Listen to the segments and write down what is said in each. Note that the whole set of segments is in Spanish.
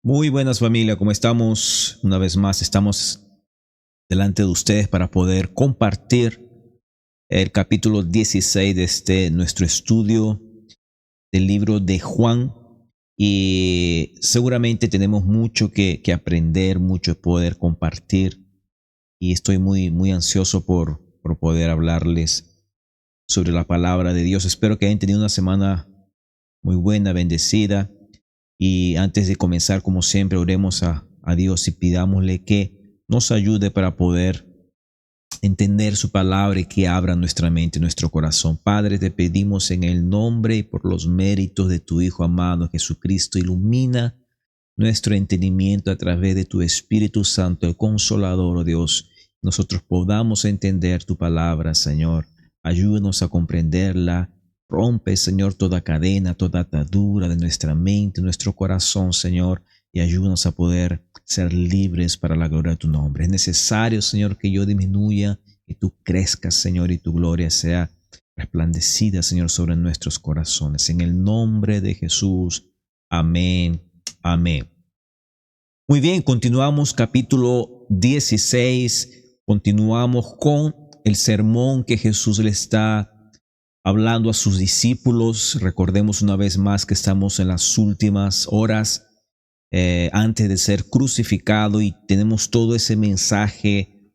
Muy buenas familia, ¿cómo estamos? Una vez más estamos delante de ustedes para poder compartir el capítulo 16 de nuestro estudio del libro de Juan. Y seguramente tenemos mucho que aprender, mucho que poder compartir. Y estoy muy ansioso por poder hablarles sobre la palabra de Dios. Espero que hayan tenido una semana muy buena, bendecida. Y antes de comenzar, como siempre, oremos a Dios y pidámosle que nos ayude para poder entender su palabra y que abra nuestra mente, nuestro corazón. Padre, te pedimos en el nombre y por los méritos de tu Hijo amado Jesucristo, ilumina nuestro entendimiento a través de tu Espíritu Santo, el Consolador, oh Dios. Nosotros podamos entender tu palabra, Señor. Ayúdanos a comprenderla. Rompe, Señor, toda cadena, toda atadura de nuestra mente, nuestro corazón, Señor, y ayúdanos a poder ser libres para la gloria de tu nombre. Es necesario, Señor, que yo disminuya y tú crezcas, Señor, y tu gloria sea resplandecida, Señor, sobre nuestros corazones. En el nombre de Jesús. Amén. Amén. Muy bien, continuamos capítulo 16. Continuamos con el sermón que Jesús le está hablando a sus discípulos. Recordemos una vez más que estamos en las últimas horas antes de ser crucificado y tenemos todo ese mensaje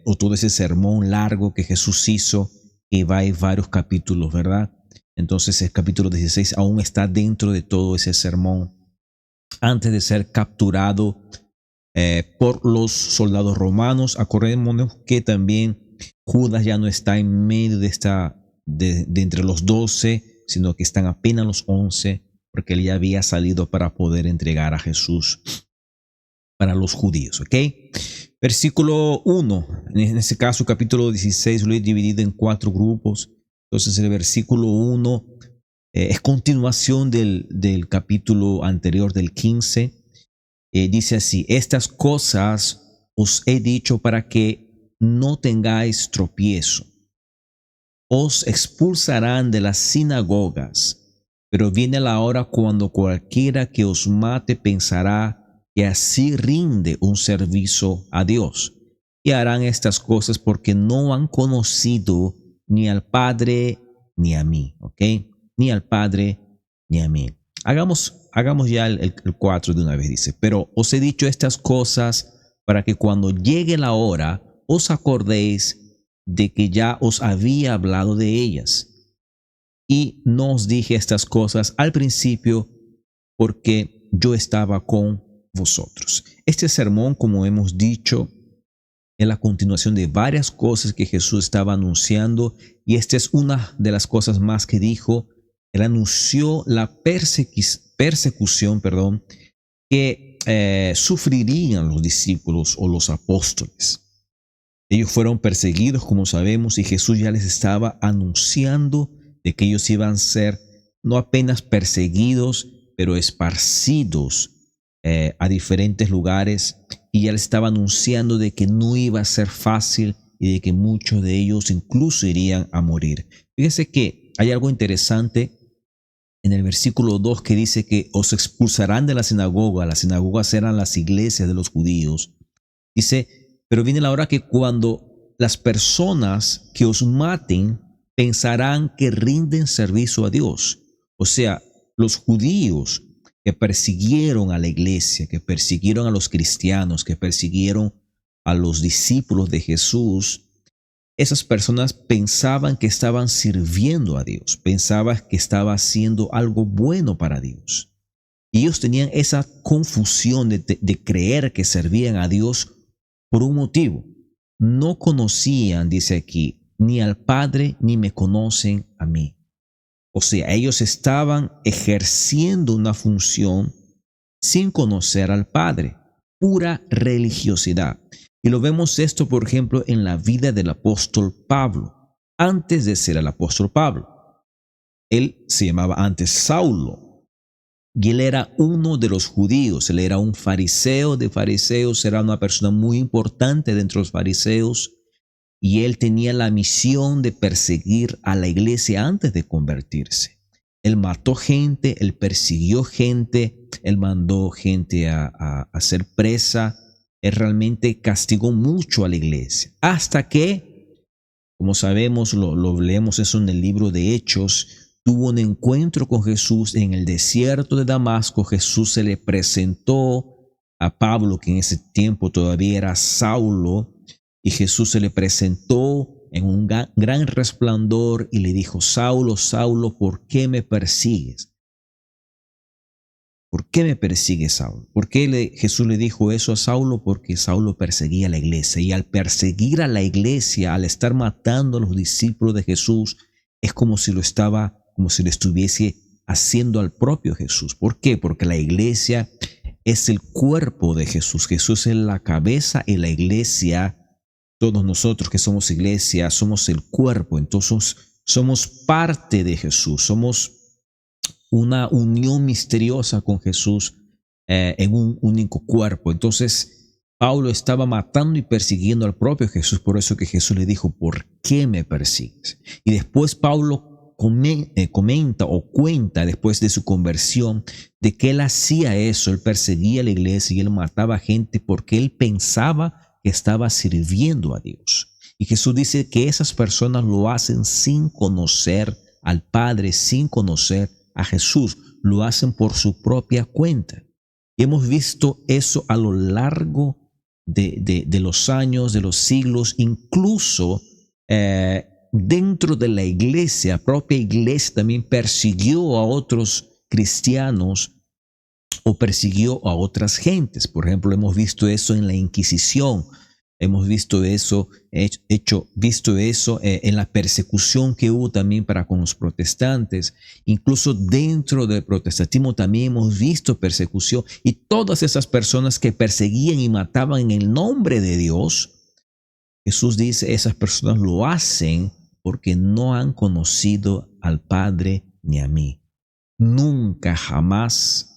o todo ese sermón largo que Jesús hizo y va en varios capítulos, ¿verdad? Entonces el capítulo 16 aún está dentro de todo ese sermón antes de ser capturado por los soldados romanos. Acordémonos que también Judas ya no está en medio de entre los 12, sino que están apenas los 11, porque él ya había salido para poder entregar a Jesús para los judíos, ¿ok? Versículo 1, en este caso capítulo 16 lo he dividido en 4 grupos. Entonces el versículo 1 es continuación del capítulo anterior, del 15. Dice así: estas cosas os he dicho para que no tengáis tropiezo. Os expulsarán de las sinagogas, pero viene la hora cuando cualquiera que os mate pensará que así rinde un servicio a Dios. Y harán estas cosas porque no han conocido ni al Padre ni a mí, ¿ok? Ni al Padre ni a mí. Hagamos ya el 4 de una vez, dice: pero os he dicho estas cosas para que cuando llegue la hora os acordéis de que ya os había hablado de ellas. Y no os dije estas cosas al principio porque yo estaba con vosotros. Este sermón, como hemos dicho, es la continuación de varias cosas que Jesús estaba anunciando, y esta es una de las cosas más que dijo. Él anunció la persecución que sufrirían los discípulos o los apóstoles. Ellos fueron perseguidos, como sabemos, y Jesús ya les estaba anunciando de que ellos iban a ser no apenas perseguidos, pero esparcidos a diferentes lugares, y ya les estaba anunciando de que no iba a ser fácil y de que muchos de ellos incluso irían a morir. Fíjese que hay algo interesante en el versículo 2 que dice que os expulsarán de la sinagoga. Las sinagogas eran las iglesias de los judíos. Dice: pero viene la hora que cuando las personas que os maten pensarán que rinden servicio a Dios. O sea, los judíos que persiguieron a la iglesia, que persiguieron a los cristianos, que persiguieron a los discípulos de Jesús, esas personas pensaban que estaban sirviendo a Dios, pensaban que estaba haciendo algo bueno para Dios. Y ellos tenían esa confusión de creer que servían a Dios por un motivo. No conocían, dice aquí, ni al Padre ni me conocen a mí. O sea, ellos estaban ejerciendo una función sin conocer al Padre. Pura religiosidad. Y lo vemos esto, por ejemplo, en la vida del apóstol Pablo. Antes de ser el apóstol Pablo, él se llamaba antes Saulo. Y él era uno de los judíos, él era un fariseo de fariseos, era una persona muy importante dentro de los fariseos, y él tenía la misión de perseguir a la iglesia antes de convertirse. Él mató gente, él persiguió gente, él mandó gente a ser presa. Él realmente castigó mucho a la iglesia. Hasta que, como sabemos, lo leemos eso en el libro de Hechos, tuvo un encuentro con Jesús en el desierto de Damasco. Jesús se le presentó a Pablo, que en ese tiempo todavía era Saulo, y Jesús se le presentó en un gran resplandor y le dijo: Saulo, Saulo, ¿por qué me persigues? ¿Por qué me persigues, Saulo? ¿Por qué Jesús le dijo eso a Saulo? Porque Saulo perseguía a la iglesia, y al perseguir a la iglesia, al estar matando a los discípulos de Jesús, es como si lo estuviese haciendo al propio Jesús. ¿Por qué? Porque la iglesia es el cuerpo de Jesús. Jesús es la cabeza y la iglesia, todos nosotros que somos iglesia, somos el cuerpo. Entonces somos parte de Jesús, somos una unión misteriosa con Jesús en un único cuerpo. Entonces Pablo estaba matando y persiguiendo al propio Jesús, por eso que Jesús le dijo: ¿por qué me persigues? Y después Pablo comenta o cuenta, después de su conversión, de que él hacía eso. Él perseguía a la iglesia y él mataba gente porque él pensaba que estaba sirviendo a Dios. Y Jesús dice que esas personas lo hacen sin conocer al Padre, sin conocer a Jesús, lo hacen por su propia cuenta. Y hemos visto eso a lo largo de los años, de los siglos, incluso dentro de la iglesia, propia iglesia también persiguió a otros cristianos o persiguió a otras gentes. Por ejemplo, hemos visto eso en la Inquisición. Hemos visto eso, en la persecución que hubo también para con los protestantes. Incluso dentro del protestantismo también hemos visto persecución. Y todas esas personas que perseguían y mataban en el nombre de Dios, Jesús dice: esas personas lo hacen porque no han conocido al Padre ni a mí. Nunca jamás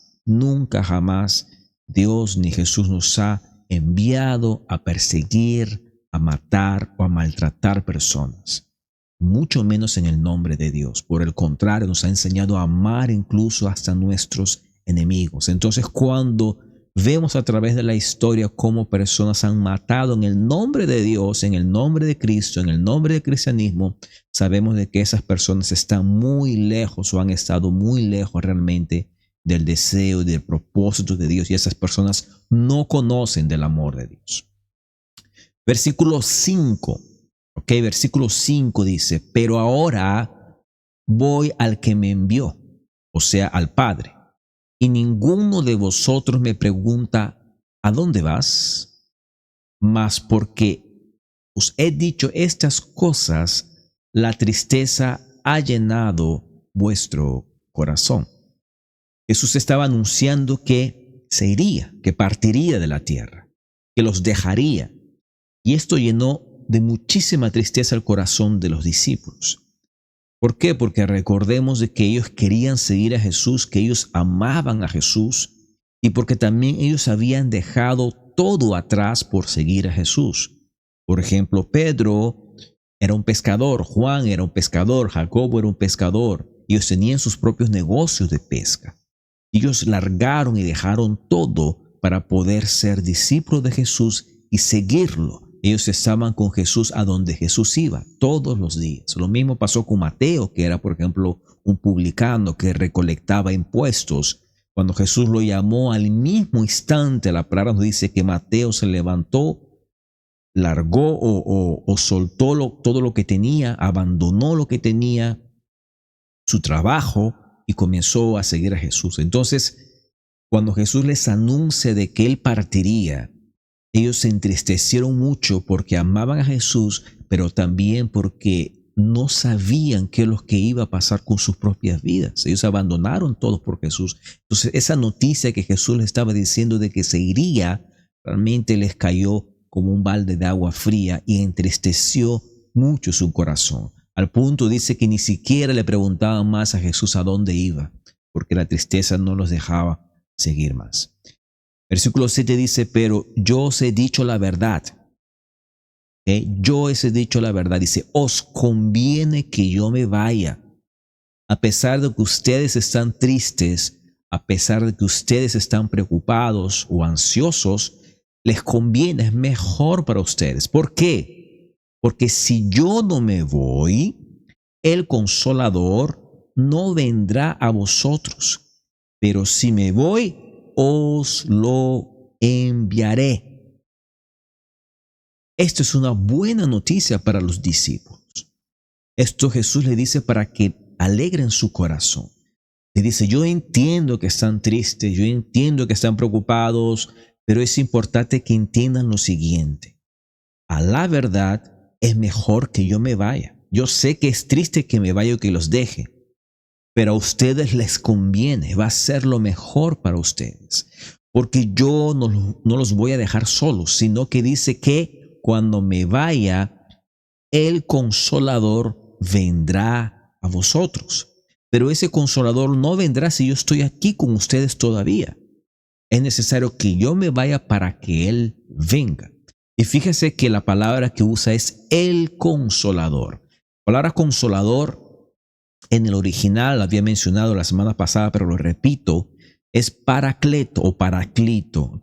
Dios ni Jesús nos ha enviado a perseguir, a matar o a maltratar personas, mucho menos en el nombre de Dios. Por el contrario, nos ha enseñado a amar incluso hasta nuestros enemigos. Entonces, cuando vemos a través de la historia cómo personas han matado en el nombre de Dios, en el nombre de Cristo, en el nombre del cristianismo, sabemos de que esas personas están muy lejos o han estado muy lejos realmente del deseo y del propósito de Dios, y esas personas no conocen del amor de Dios. Versículo 5, versículo 5 dice: pero ahora voy al que me envió, o sea, al Padre, y ninguno de vosotros me pregunta: ¿a dónde vas? Mas porque os he dicho estas cosas, la tristeza ha llenado vuestro corazón. Jesús estaba anunciando que se iría, que partiría de la tierra, que los dejaría. Y esto llenó de muchísima tristeza el corazón de los discípulos. ¿Por qué? Porque recordemos de que ellos querían seguir a Jesús, que ellos amaban a Jesús, y porque también ellos habían dejado todo atrás por seguir a Jesús. Por ejemplo, Pedro era un pescador, Juan era un pescador, Jacobo era un pescador. Ellos tenían sus propios negocios de pesca. Ellos largaron y dejaron todo para poder ser discípulos de Jesús y seguirlo. Ellos estaban con Jesús a donde Jesús iba todos los días. Lo mismo pasó con Mateo, que era, por ejemplo, un publicano que recolectaba impuestos. Cuando Jesús lo llamó, al mismo instante, la palabra nos dice que Mateo se levantó, largó o soltó todo lo que tenía, abandonó lo que tenía, su trabajo, y comenzó a seguir a Jesús. Entonces, cuando Jesús les anuncia de que Él partiría, ellos se entristecieron mucho porque amaban a Jesús, pero también porque no sabían qué es lo que iba a pasar con sus propias vidas. Ellos abandonaron todo por Jesús. Entonces, esa noticia que Jesús les estaba diciendo de que se iría, realmente les cayó como un balde de agua fría y entristeció mucho su corazón. Al punto dice que ni siquiera le preguntaban más a Jesús a dónde iba, porque la tristeza no los dejaba seguir más. Versículo 7 dice: pero yo os he dicho la verdad. Yo os he dicho la verdad. Dice: os conviene que yo me vaya, A pesar de que ustedes están tristes, a pesar de que ustedes están preocupados o ansiosos, les conviene, es mejor para ustedes. ¿Por qué? Porque si yo no me voy, el Consolador no vendrá a vosotros. Pero si me voy, os lo enviaré. Esto es una buena noticia para los discípulos. Esto Jesús le dice para que alegren su corazón. Le dice, yo entiendo que están tristes, yo entiendo que están preocupados, pero es importante que entiendan lo siguiente. A la verdad, es mejor que yo me vaya. Yo sé que es triste que me vaya o que los deje, pero a ustedes les conviene, va a ser lo mejor para ustedes. Porque yo no los voy a dejar solos, sino que dice que cuando me vaya, el Consolador vendrá a vosotros. Pero ese Consolador no vendrá si yo estoy aquí con ustedes todavía. Es necesario que yo me vaya para que Él venga. Y fíjese que la palabra que usa es el Consolador. La palabra Consolador en el original, la había mencionado la semana pasada, pero lo repito, es paracleto o paraclito,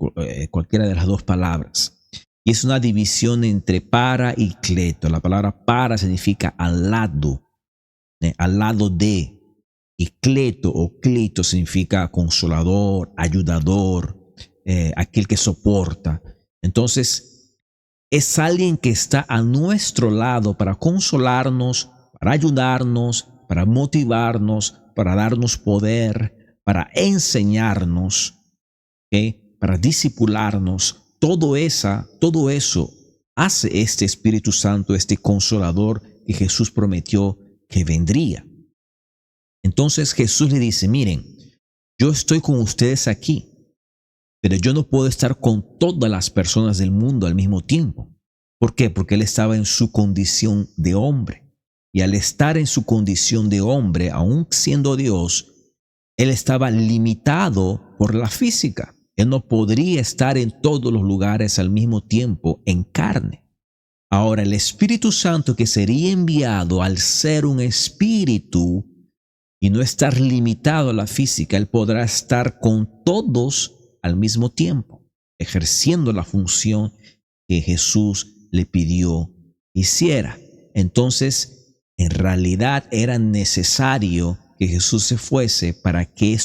cualquiera de las dos palabras. Y es una división entre para y cleto. La palabra para significa al lado de. Y cleto o clito significa consolador, ayudador, aquel que soporta. Entonces, es alguien que está a nuestro lado para consolarnos, para ayudarnos, para motivarnos, para darnos poder, para enseñarnos, ¿okay? Para discipularnos. Todo eso hace este Espíritu Santo, este Consolador que Jesús prometió que vendría. Entonces Jesús le dice, miren, yo estoy con ustedes aquí, pero yo no puedo estar con todas las personas del mundo al mismo tiempo. ¿Por qué? Porque Él estaba en su condición de hombre. Y al estar en su condición de hombre, aún siendo Dios, Él estaba limitado por la física. Él no podría estar en todos los lugares al mismo tiempo en carne. Ahora, el Espíritu Santo que sería enviado al ser un espíritu y no estar limitado a la física, Él podrá estar con todos al mismo tiempo, ejerciendo la función que Jesús le pidió hiciera. Entonces, en realidad era necesario que Jesús se fuese para que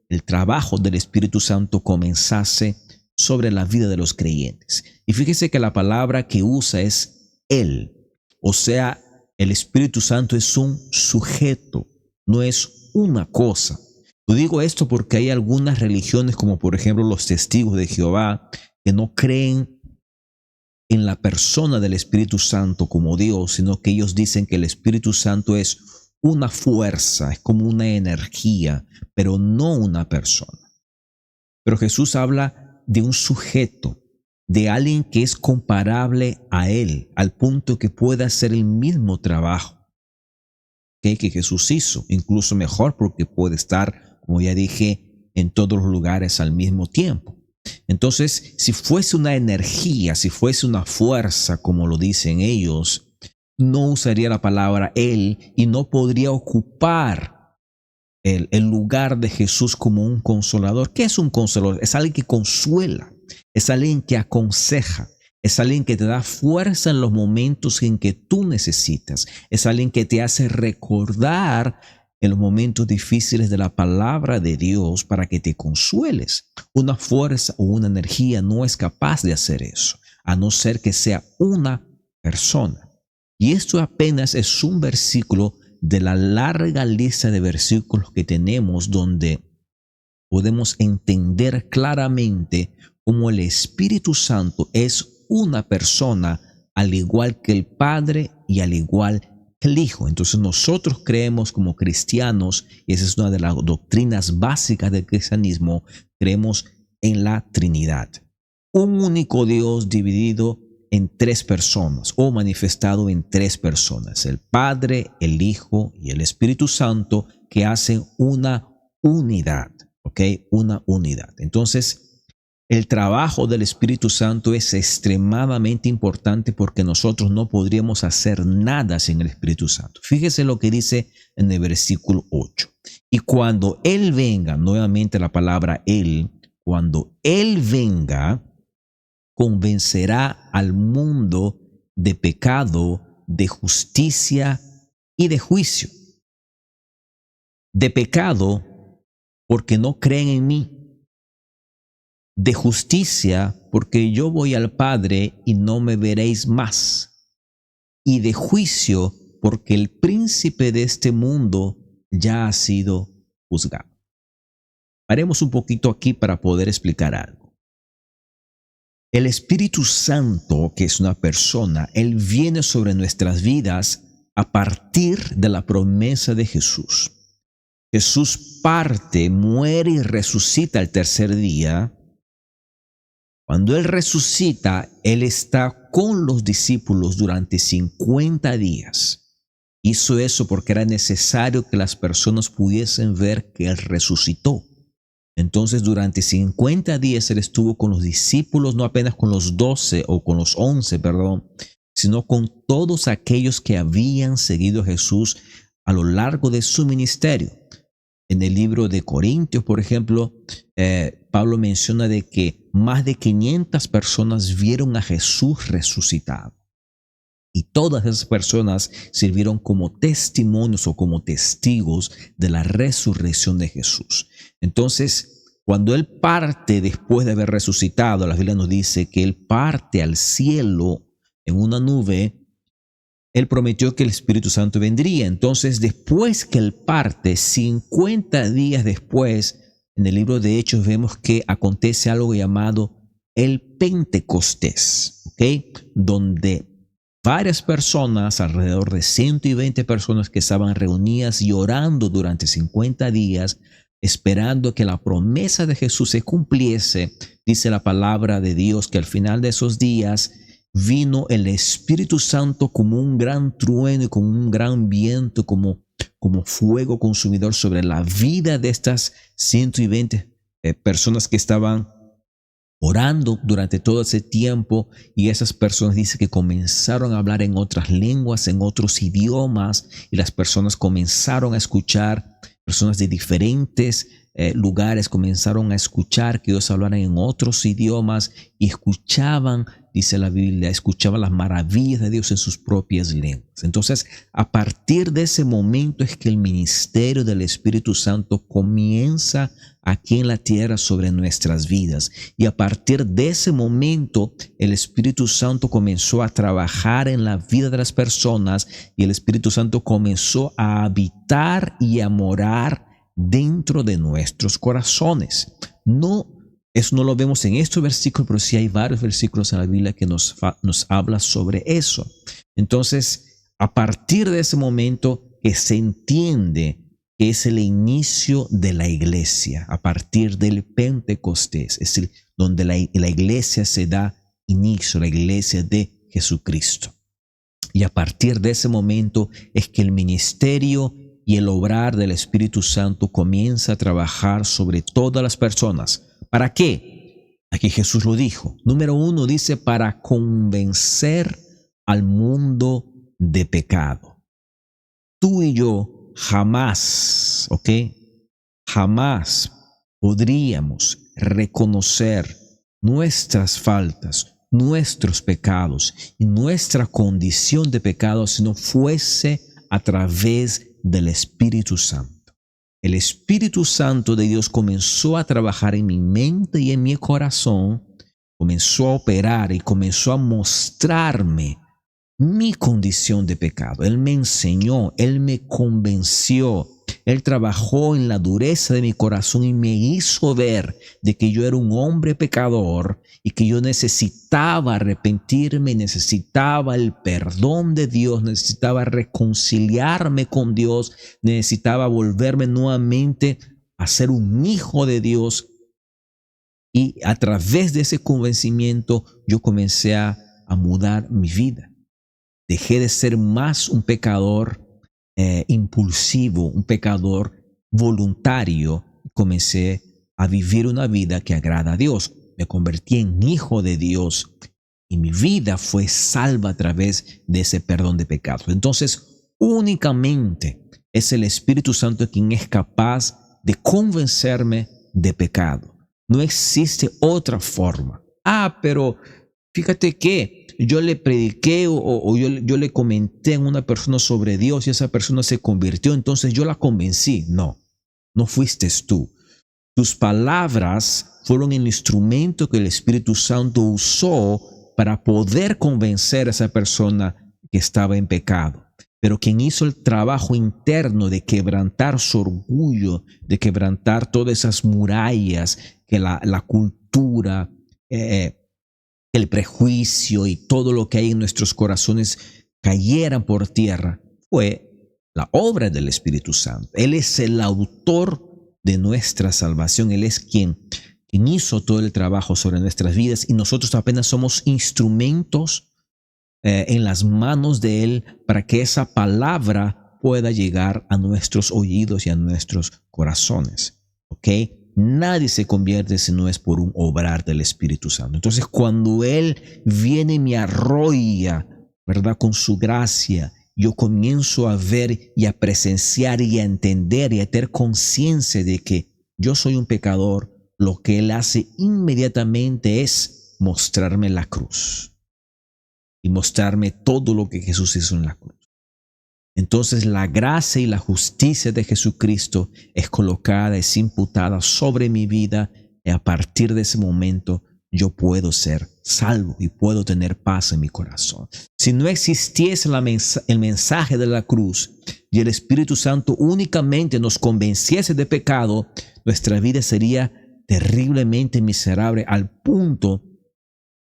el trabajo del Espíritu Santo comenzase sobre la vida de los creyentes. Y fíjese que la palabra que usa es Él. O sea, el Espíritu Santo es un sujeto, no es una cosa. Yo digo esto porque hay algunas religiones, como por ejemplo los testigos de Jehová, que no creen en la persona del Espíritu Santo como Dios, sino que ellos dicen que el Espíritu Santo es una fuerza, es como una energía, pero no una persona. Pero Jesús habla de un sujeto, de alguien que es comparable a Él, al punto que pueda hacer el mismo trabajo que Jesús hizo, incluso mejor porque puede estar, como ya dije, en todos los lugares al mismo tiempo. Entonces, si fuese una energía, si fuese una fuerza, como lo dicen ellos, no usaría la palabra Él y no podría ocupar el lugar de Jesús como un consolador. ¿Qué es un consolador? Es alguien que consuela, es alguien que aconseja, es alguien que te da fuerza en los momentos en que tú necesitas, es alguien que te hace recordar en los momentos difíciles de la palabra de Dios para que te consueles. Una fuerza o una energía no es capaz de hacer eso, a no ser que sea una persona. Y esto apenas es un versículo de la larga lista de versículos que tenemos donde podemos entender claramente cómo el Espíritu Santo es una persona al igual que el Padre y al igual que el Hijo. Entonces nosotros creemos como cristianos, y esa es una de las doctrinas básicas del cristianismo, creemos en la Trinidad. Un único Dios dividido en tres personas o manifestado en tres personas, el Padre, el Hijo y el Espíritu Santo, que hacen una unidad, ¿ok? Una unidad. Entonces, El trabajo del Espíritu Santo es extremadamente importante porque nosotros no podríamos hacer nada sin el Espíritu Santo. Fíjese lo que dice en el versículo 8. Y cuando Él venga, nuevamente la palabra Él, cuando Él venga, convencerá al mundo de pecado, de justicia y de juicio. De pecado, porque no creen en mí. De justicia, porque yo voy al Padre y no me veréis más. Y de juicio, porque el príncipe de este mundo ya ha sido juzgado. Paremos un poquito aquí para poder explicar algo. El Espíritu Santo, que es una persona, Él viene sobre nuestras vidas a partir de la promesa de Jesús. Jesús parte, muere y resucita el tercer día. Cuando Él resucita, Él está con los discípulos durante 50 días. Hizo eso porque era necesario que las personas pudiesen ver que Él resucitó. Entonces, durante 50 días Él estuvo con los discípulos, no apenas con los 12 o con los 11, sino con todos aquellos que habían seguido a Jesús a lo largo de su ministerio. En el libro de Corintios, por ejemplo, Pablo menciona de que más de 500 personas vieron a Jesús resucitado. Y todas esas personas sirvieron como testimonios o como testigos de la resurrección de Jesús. Entonces, cuando Él parte después de haber resucitado, la Biblia nos dice que Él parte al cielo en una nube. Él prometió que el Espíritu Santo vendría. Entonces, después que Él parte, 50 días después, en el libro de Hechos vemos que acontece algo llamado el Pentecostés, ¿ok? Donde varias personas, alrededor de 120 personas que estaban reunidas y orando durante 50 días, esperando que la promesa de Jesús se cumpliese. Dice la palabra de Dios que al final de esos días vino el Espíritu Santo como un gran trueno y como un gran viento, como fuego consumidor sobre la vida de estas 120 personas que estaban orando durante todo ese tiempo. Y esas personas dice que comenzaron a hablar en otras lenguas, en otros idiomas, y las personas comenzaron a escuchar, personas de diferentes lugares comenzaron a escuchar que ellos hablaran en otros idiomas y escuchaban, dice la Biblia, escuchaban las maravillas de Dios en sus propias lenguas. Entonces, a partir de ese momento es que el ministerio del Espíritu Santo comienza aquí en la tierra sobre nuestras vidas. Y a partir de ese momento, el Espíritu Santo comenzó a trabajar en la vida de las personas y el Espíritu Santo comenzó a habitar y a morar dentro de nuestros corazones. Eso no lo vemos en este versículo, pero sí hay varios versículos en la Biblia que nos habla sobre eso. Entonces, a partir de ese momento que se entiende que es el inicio de la iglesia, a partir del Pentecostés, es decir, donde la iglesia se da inicio, la iglesia de Jesucristo. Y a partir de ese momento es que el ministerio y el obrar del Espíritu Santo comienza a trabajar sobre todas las personas. ¿Para qué? Aquí Jesús lo dijo. Número 1 dice, para convencer al mundo de pecado. Tú y yo jamás, jamás podríamos reconocer nuestras faltas, nuestros pecados y nuestra condición de pecado si no fuese a través del Espíritu Santo. El Espíritu Santo de Dios comenzó a trabajar en mi mente y en mi corazón, comenzó a operar y comenzó a mostrarme mi condición de pecado. Él me enseñó, Él me convenció, Él trabajó en la dureza de mi corazón y me hizo ver de que yo era un hombre pecador y que yo necesitaba arrepentirme, necesitaba el perdón de Dios, necesitaba reconciliarme con Dios, necesitaba volverme nuevamente a ser un hijo de Dios. Y a través de ese convencimiento yo comencé a mudar mi vida. Dejé de ser más un pecador impulsivo, un pecador voluntario. Comencé a vivir una vida que agrada a Dios. me convertí en hijo de Dios y mi vida fue salva a través de ese perdón de pecados. Entonces, únicamente es el Espíritu Santo quien es capaz de convencerme de pecado. No existe otra forma. Pero fíjate que yo le prediqué o yo le comenté a una persona sobre Dios y esa persona se convirtió, entonces yo la convencí. No fuiste tú. Tus palabras fueron el instrumento que el Espíritu Santo usó para poder convencer a esa persona que estaba en pecado. Pero quien hizo el trabajo interno de quebrantar su orgullo, de quebrantar todas esas murallas que la cultura, el prejuicio y todo lo que hay en nuestros corazones cayeran por tierra, fue la obra del Espíritu Santo. Él es el autor de nuestra salvación. Él es quien hizo todo el trabajo sobre nuestras vidas y nosotros apenas somos instrumentos en las manos de Él para que esa palabra pueda llegar a nuestros oídos y a nuestros corazones. ¿Ok? Nadie se convierte si no es por un obrar del Espíritu Santo. Entonces, cuando Él viene y me arrolla, ¿verdad? Con su gracia, yo comienzo a ver y a presenciar y a entender y a tener conciencia de que yo soy un pecador. Lo que Él hace inmediatamente es mostrarme la cruz y mostrarme todo lo que Jesús hizo en la cruz. Entonces la gracia y la justicia de Jesucristo es colocada, es imputada sobre mi vida y a partir de ese momento yo puedo ser salvo y puedo tener paz en mi corazón. Si no existiese el mensaje de la cruz y el Espíritu Santo únicamente nos convenciese de pecado, nuestra vida sería terriblemente miserable al punto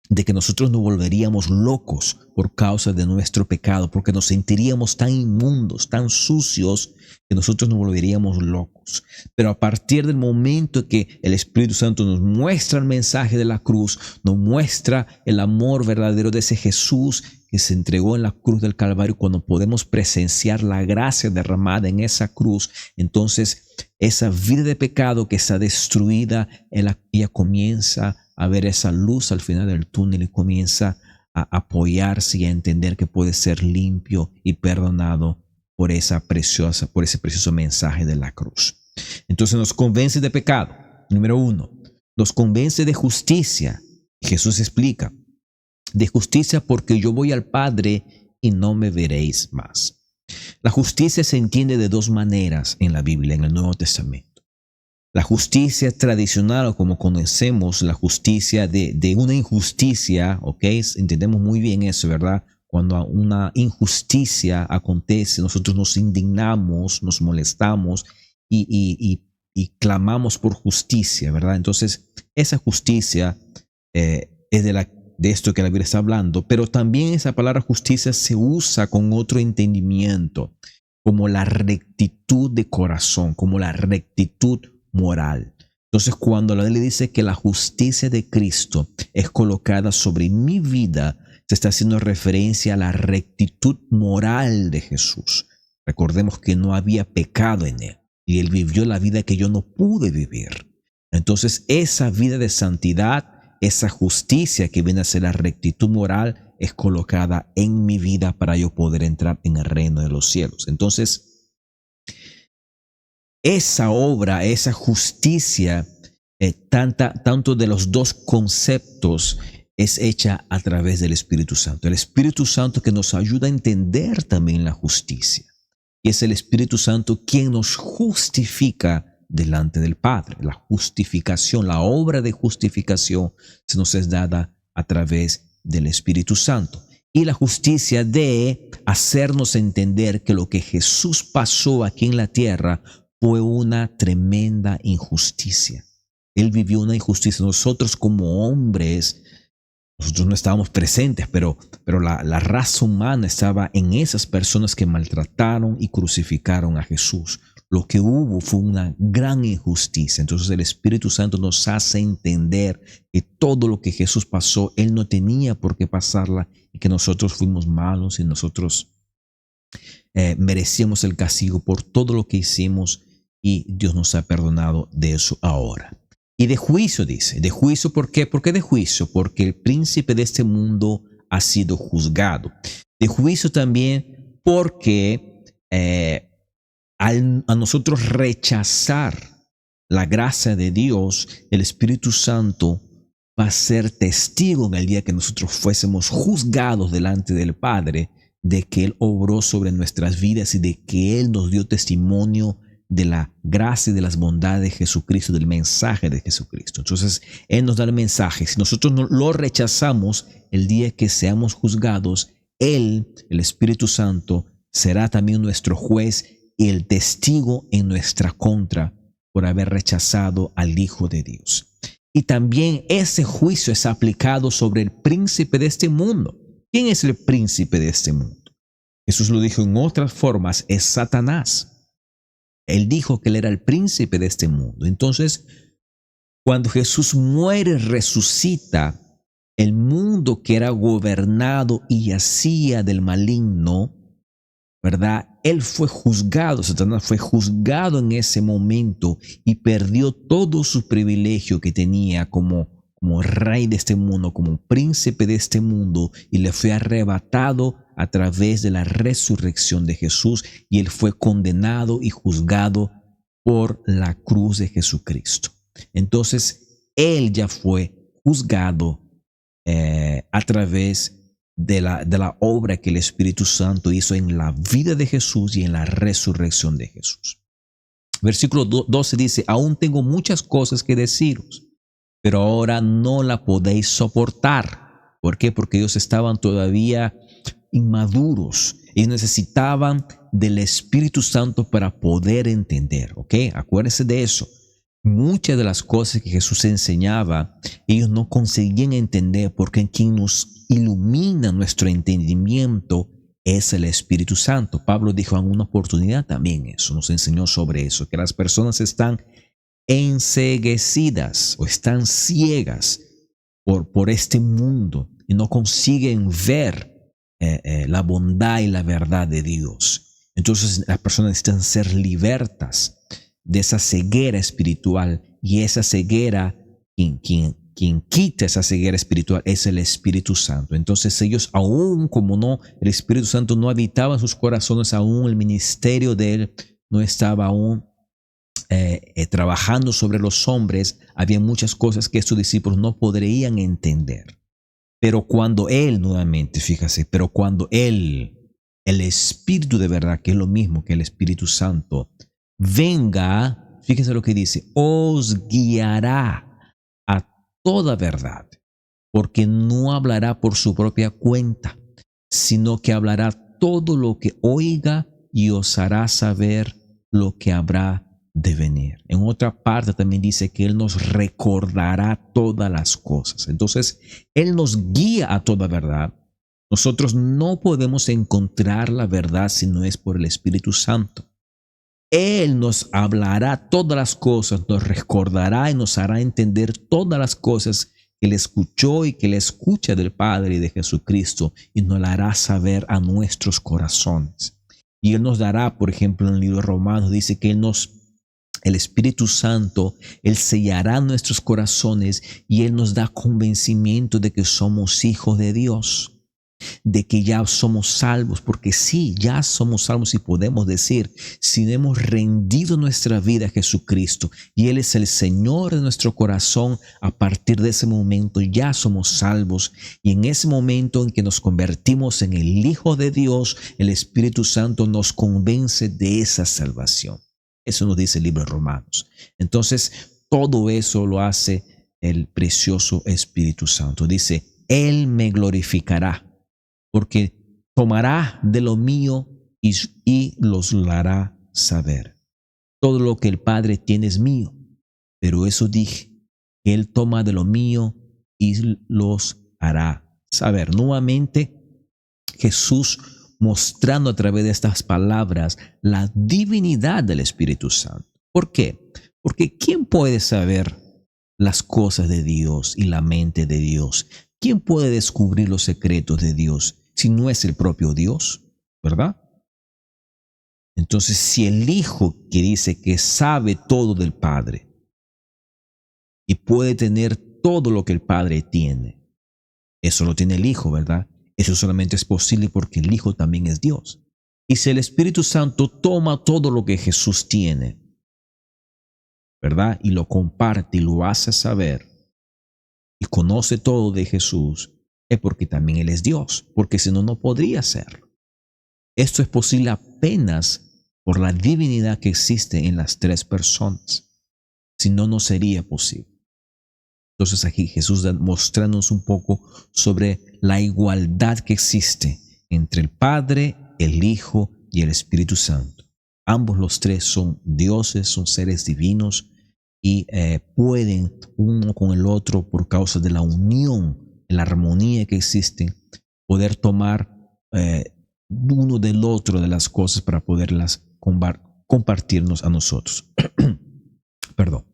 de que nosotros nos volveríamos locos por causa de nuestro pecado, porque nos sentiríamos tan inmundos, tan sucios, que nosotros nos volveríamos locos. Pero a partir del momento que el Espíritu Santo nos muestra el mensaje de la cruz, nos muestra el amor verdadero de ese Jesús que se entregó en la cruz del Calvario, cuando podemos presenciar la gracia derramada en esa cruz, entonces esa vida de pecado que está destruida, ella comienza a ver esa luz al final del túnel y comienza a apoyarse y a entender que puede ser limpio y perdonado por ese precioso mensaje de la cruz. Entonces nos convence de pecado, número 1. Nos convence de justicia. Jesús explica, de justicia porque yo voy al Padre y no me veréis más. La justicia se entiende de dos maneras en la Biblia, en el Nuevo Testamento. La justicia tradicional, o como conocemos, la justicia de una injusticia, ¿ok? Entendemos muy bien eso, ¿verdad? Cuando una injusticia acontece, nosotros nos indignamos, nos molestamos y clamamos por justicia, ¿verdad? Entonces, esa justicia es de esto que la Biblia está hablando, pero también esa palabra justicia se usa con otro entendimiento, como la rectitud de corazón, como la rectitud moral. Entonces, cuando la ley dice que la justicia de Cristo es colocada sobre mi vida, se está haciendo referencia a la rectitud moral de Jesús. Recordemos que no había pecado en Él y Él vivió la vida que yo no pude vivir. Entonces, esa vida de santidad, esa justicia que viene a ser la rectitud moral, es colocada en mi vida para yo poder entrar en el reino de los cielos. Entonces, esa obra, esa justicia, tanto de los dos conceptos, es hecha a través del Espíritu Santo. El Espíritu Santo que nos ayuda a entender también la justicia. Y es el Espíritu Santo quien nos justifica delante del Padre. La justificación, la obra de justificación se nos es dada a través del Espíritu Santo. Y la justicia de hacernos entender que lo que Jesús pasó aquí en la tierra fue una tremenda injusticia. Él vivió una injusticia. Nosotros como hombres, nosotros no estábamos presentes, pero la raza humana estaba en esas personas que maltrataron y crucificaron a Jesús. Lo que hubo fue una gran injusticia. Entonces el Espíritu Santo nos hace entender que todo lo que Jesús pasó, Él no tenía por qué pasarla y que nosotros fuimos malos y nosotros merecíamos el castigo por todo lo que hicimos y Dios nos ha perdonado de eso ahora. Y de juicio dice, de juicio, ¿por qué? ¿Por qué de juicio? Porque el príncipe de este mundo ha sido juzgado. De juicio también porque a nosotros rechazar la gracia de Dios, el Espíritu Santo va a ser testigo en el día que nosotros fuésemos juzgados delante del Padre de que Él obró sobre nuestras vidas y de que Él nos dio testimonio de la gracia y de las bondades de Jesucristo, del mensaje de Jesucristo. Entonces, Él nos da el mensaje. Si nosotros no lo rechazamos, el día que seamos juzgados, Él, el Espíritu Santo, será también nuestro juez y el testigo en nuestra contra por haber rechazado al Hijo de Dios. Y también ese juicio es aplicado sobre el príncipe de este mundo. ¿Quién es el príncipe de este mundo? Jesús lo dijo en otras formas, es Satanás. Él dijo que él era el príncipe de este mundo. Entonces, cuando Jesús muere, resucita, el mundo que era gobernado y yacía del maligno, ¿verdad? Él fue juzgado, Satanás fue juzgado en ese momento y perdió todo su privilegio que tenía como rey de este mundo, como príncipe de este mundo, y le fue arrebatado a través de la resurrección de Jesús, y él fue condenado y juzgado por la cruz de Jesucristo. Entonces, él ya fue juzgado a través de la obra que el Espíritu Santo hizo en la vida de Jesús y en la resurrección de Jesús. Versículo 12 dice, aún tengo muchas cosas que deciros, pero ahora no la podéis soportar. ¿Por qué? Porque ellos estaban todavía inmaduros. Ellos necesitaban del Espíritu Santo para poder entender. ¿Ok? Acuérdense de eso. Muchas de las cosas que Jesús enseñaba, ellos no conseguían entender, porque quien nos ilumina nuestro entendimiento es el Espíritu Santo. Pablo dijo en una oportunidad también eso, nos enseñó sobre eso, que las personas están enceguecidas o están ciegas por este mundo y no consiguen ver la bondad y la verdad de Dios. Entonces las personas necesitan ser libertas de esa ceguera espiritual, y esa ceguera, quien quita esa ceguera espiritual es el Espíritu Santo. Entonces ellos, aún como no, el Espíritu Santo no habitaba en sus corazones, aún el ministerio de él no estaba aún trabajando sobre los hombres, había muchas cosas que estos discípulos no podrían entender. Pero cuando él, nuevamente, fíjese, pero cuando él, el Espíritu de verdad, que es lo mismo que el Espíritu Santo, venga, fíjense lo que dice, os guiará a toda verdad, porque no hablará por su propia cuenta, sino que hablará todo lo que oiga y os hará saber lo que habrá de venir. En otra parte también dice que Él nos recordará todas las cosas. Entonces, Él nos guía a toda verdad. Nosotros no podemos encontrar la verdad si no es por el Espíritu Santo. Él nos hablará todas las cosas, nos recordará y nos hará entender todas las cosas que Él escuchó y que Él escucha del Padre y de Jesucristo, y nos la hará saber a nuestros corazones. Y Él nos dará, por ejemplo, en el libro de Romanos, dice que el Espíritu Santo, Él sellará nuestros corazones y Él nos da convencimiento de que somos hijos de Dios, de que ya somos salvos, porque sí, ya somos salvos y podemos decir, si hemos rendido nuestra vida a Jesucristo y Él es el Señor de nuestro corazón, a partir de ese momento ya somos salvos, y en ese momento en que nos convertimos en el Hijo de Dios, el Espíritu Santo nos convence de esa salvación. Eso nos dice el libro de Romanos. Entonces, todo eso lo hace el precioso Espíritu Santo. Dice, Él me glorificará, porque tomará de lo mío y los hará saber. Todo lo que el Padre tiene es mío, pero eso dije, que Él toma de lo mío y los hará saber. Nuevamente, Jesús mostrando a través de estas palabras la divinidad del Espíritu Santo. ¿Por qué? Porque ¿quién puede saber las cosas de Dios y la mente de Dios? ¿Quién puede descubrir los secretos de Dios si no es el propio Dios? ¿Verdad? Entonces, si el Hijo, que dice que sabe todo del Padre, y puede tener todo lo que el Padre tiene. Eso lo tiene el Hijo, ¿verdad? Eso solamente es posible porque el Hijo también es Dios. Y si el Espíritu Santo toma todo lo que Jesús tiene, ¿verdad? Y lo comparte y lo hace saber y conoce todo de Jesús, es porque también Él es Dios, porque si no, no podría serlo. Esto es posible apenas por la divinidad que existe en las tres personas. Si no, no sería posible. Entonces aquí Jesús da mostrándonos un poco sobre la igualdad que existe entre el Padre, el Hijo y el Espíritu Santo. Ambos los tres son dioses, son seres divinos y pueden uno con el otro, por causa de la unión, la armonía que existe, poder tomar uno del otro de las cosas para poderlas compartirnos a nosotros. Perdón.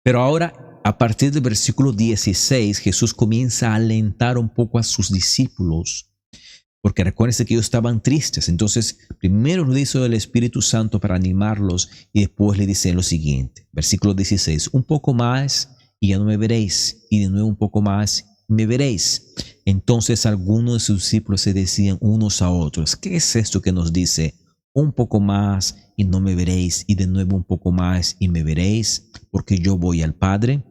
Pero ahora, a partir del versículo 16, Jesús comienza a alentar un poco a sus discípulos, porque recuérdense que ellos estaban tristes. Entonces, primero lo hizo el Espíritu Santo para animarlos y después le dice lo siguiente, versículo 16, un poco más y ya no me veréis, y de nuevo un poco más y me veréis. Entonces algunos de sus discípulos se decían unos a otros, ¿qué es esto que nos dice? Un poco más y no me veréis, y de nuevo un poco más y me veréis, porque yo voy al Padre.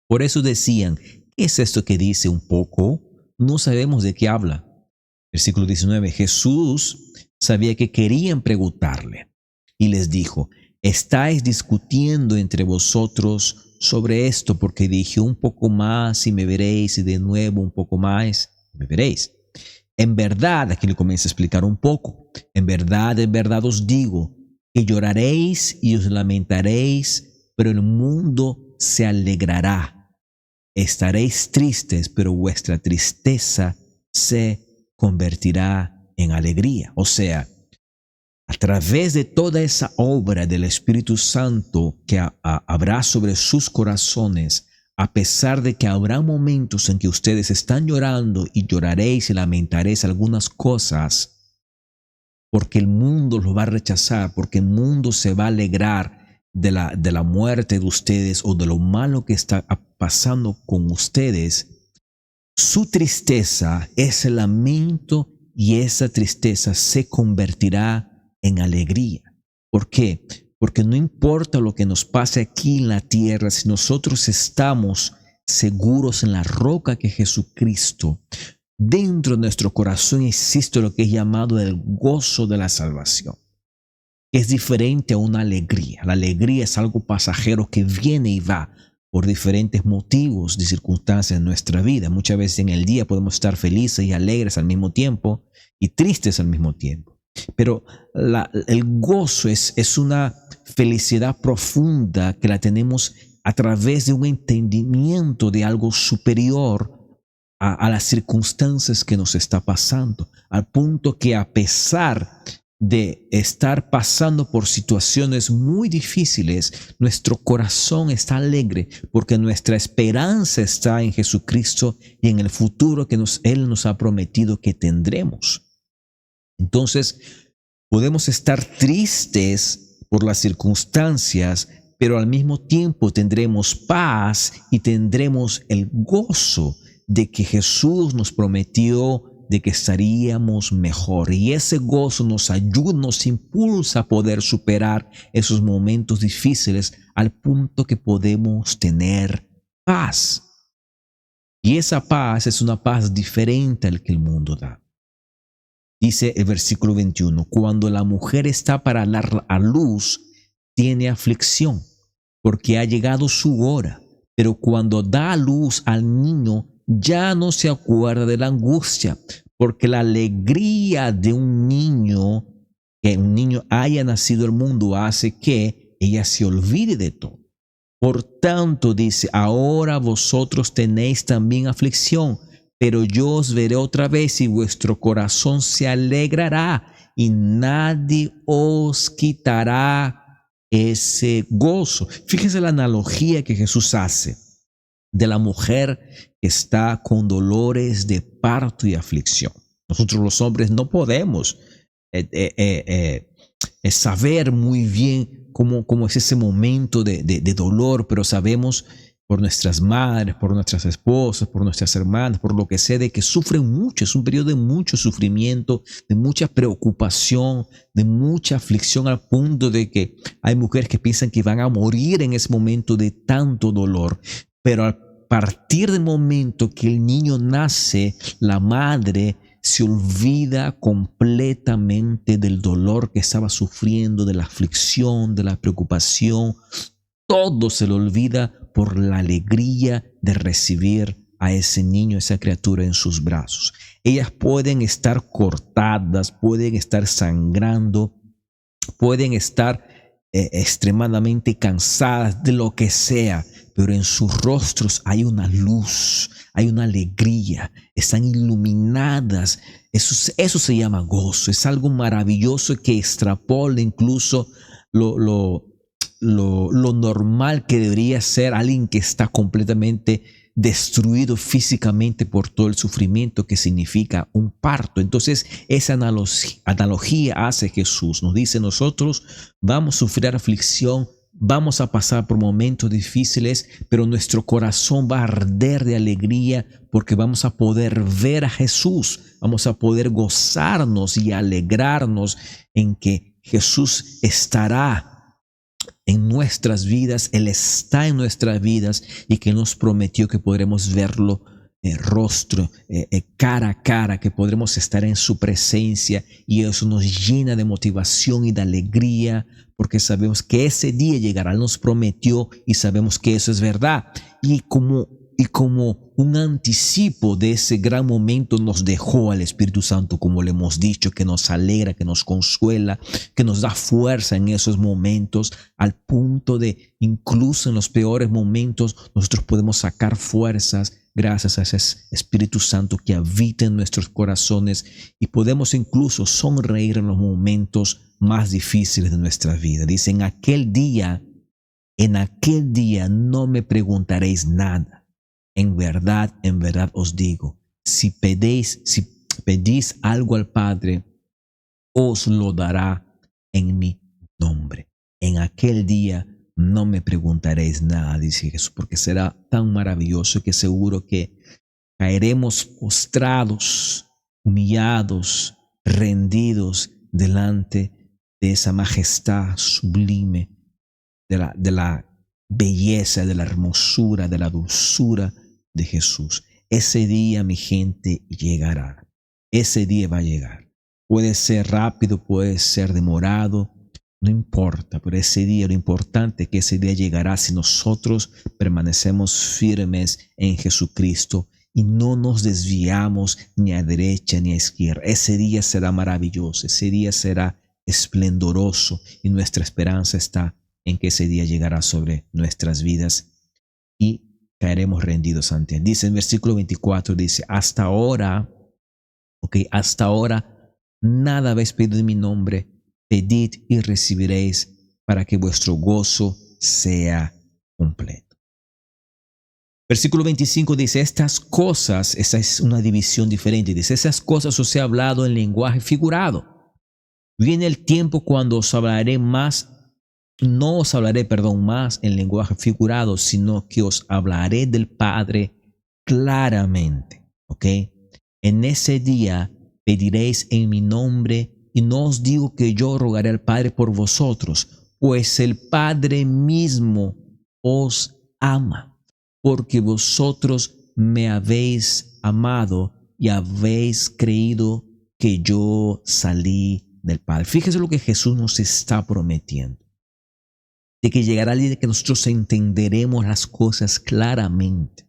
Por eso decían, ¿qué es esto que dice un poco? No sabemos de qué habla. Versículo 19, Jesús sabía que querían preguntarle y les dijo, ¿estáis discutiendo entre vosotros sobre esto? Porque dije un poco más y me veréis, y de nuevo un poco más y me veréis. En verdad, aquí le comienza a explicar un poco, en verdad os digo, que lloraréis y os lamentaréis, pero el mundo se alegrará. Estaréis tristes, pero vuestra tristeza se convertirá en alegría. O sea, a través de toda esa obra del Espíritu Santo que habrá sobre sus corazones, a pesar de que habrá momentos en que ustedes están llorando y lloraréis y lamentaréis algunas cosas, porque el mundo los va a rechazar, porque el mundo se va a alegrar de la muerte de ustedes o de lo malo que está pasando con ustedes, su tristeza, ese lamento y esa tristeza se convertirá en alegría. ¿Por qué? Porque no importa lo que nos pase aquí en la tierra, si nosotros estamos seguros en la roca que es Jesucristo, dentro de nuestro corazón existe lo que es llamado el gozo de la salvación. Es diferente a una alegría. La alegría es algo pasajero que viene y va por diferentes motivos y circunstancias en nuestra vida. Muchas veces en el día podemos estar felices y alegres al mismo tiempo y tristes al mismo tiempo. Pero el gozo es una felicidad profunda que la tenemos a través de un entendimiento de algo superior a las circunstancias que nos está pasando, al punto que a pesar de estar pasando por situaciones muy difíciles, nuestro corazón está alegre porque nuestra esperanza está en Jesucristo y en el futuro que Él nos ha prometido que tendremos. Entonces, podemos estar tristes por las circunstancias, pero al mismo tiempo tendremos paz y tendremos el gozo de que Jesús nos prometió de que estaríamos mejor. Y ese gozo nos ayuda, nos impulsa a poder superar esos momentos difíciles al punto que podemos tener paz. Y esa paz es una paz diferente al que el mundo da. Dice el versículo 21, cuando la mujer está para dar a luz, tiene aflicción, porque ha llegado su hora. Pero cuando da a luz al niño, ya no se acuerda de la angustia, porque la alegría de un niño, que un niño haya nacido al mundo, hace que ella se olvide de todo. Por tanto, dice, ahora vosotros tenéis también aflicción, pero yo os veré otra vez y vuestro corazón se alegrará y nadie os quitará ese gozo. Fíjense la analogía que Jesús hace de la mujer que está con dolores de parto y aflicción. Nosotros los hombres no podemos saber muy bien cómo es ese momento de dolor, pero sabemos por nuestras madres, por nuestras esposas, por nuestras hermanas, por lo que sea, de que sufren mucho. Es un periodo de mucho sufrimiento, de mucha preocupación, de mucha aflicción, al punto de que hay mujeres que piensan que van a morir en ese momento de tanto dolor. Pero a partir del momento que el niño nace, la madre se olvida completamente del dolor que estaba sufriendo, de la aflicción, de la preocupación. Todo se le olvida por la alegría de recibir a ese niño, esa criatura en sus brazos. Ellas pueden estar cortadas, pueden estar sangrando, pueden estar extremadamente cansadas de lo que sea, pero en sus rostros hay una luz, hay una alegría, están iluminadas. Eso se llama gozo. Es algo maravilloso que extrapola incluso lo normal que debería ser alguien que está completamente destruido físicamente por todo el sufrimiento que significa un parto. Entonces, esa analogía hace Jesús. Nos dice: nosotros vamos a sufrir aflicción, vamos a pasar por momentos difíciles, pero nuestro corazón va a arder de alegría porque vamos a poder ver a Jesús, vamos a poder gozarnos y alegrarnos en que Jesús estará en nuestras vidas. Él está en nuestras vidas y que nos prometió que podremos verlo cara a cara, que podremos estar en su presencia, y eso nos llena de motivación y de alegría porque sabemos que ese día llegará. Él nos prometió y sabemos que eso es verdad, y como un anticipo de ese gran momento nos dejó al Espíritu Santo, como le hemos dicho, que nos alegra, que nos consuela, que nos da fuerza en esos momentos, al punto de incluso en los peores momentos nosotros podemos sacar fuerzas gracias a ese Espíritu Santo que habita en nuestros corazones, y podemos incluso sonreír en los momentos más difíciles de nuestra vida. Dice: en aquel día no me preguntaréis nada. En verdad os digo, si pedís algo al Padre, os lo dará en mi nombre. En aquel día no me preguntaréis nada, dice Jesús, porque será tan maravilloso que seguro que caeremos postrados, humillados, rendidos delante de esa majestad sublime, de la belleza, de la hermosura, de la dulzura de Jesús. Ese día, mi gente, llegará. Ese día va a llegar. Puede ser rápido, puede ser demorado, no importa, pero ese día, lo importante es que ese día llegará si nosotros permanecemos firmes en Jesucristo y no nos desviamos ni a derecha ni a izquierda. Ese día será maravilloso, ese día será esplendoroso, y nuestra esperanza está en que ese día llegará sobre nuestras vidas y caeremos rendidos ante Él. Dice en versículo 24, dice: hasta ahora nada habéis pedido en mi nombre, pedid y recibiréis, para que vuestro gozo sea completo. Versículo 25 dice: estas cosas, esa es una división diferente, dice: esas cosas os he hablado en lenguaje figurado. Viene el tiempo cuando os hablaré más. No os hablaré, más en lenguaje figurado, sino que os hablaré del Padre claramente. ¿Ok? En ese día pediréis en mi nombre, y no os digo que yo rogaré al Padre por vosotros, pues el Padre mismo os ama, porque vosotros me habéis amado y habéis creído que yo salí del Padre. Fíjese lo que Jesús nos está prometiendo, de que llegará el día de que nosotros entenderemos las cosas claramente.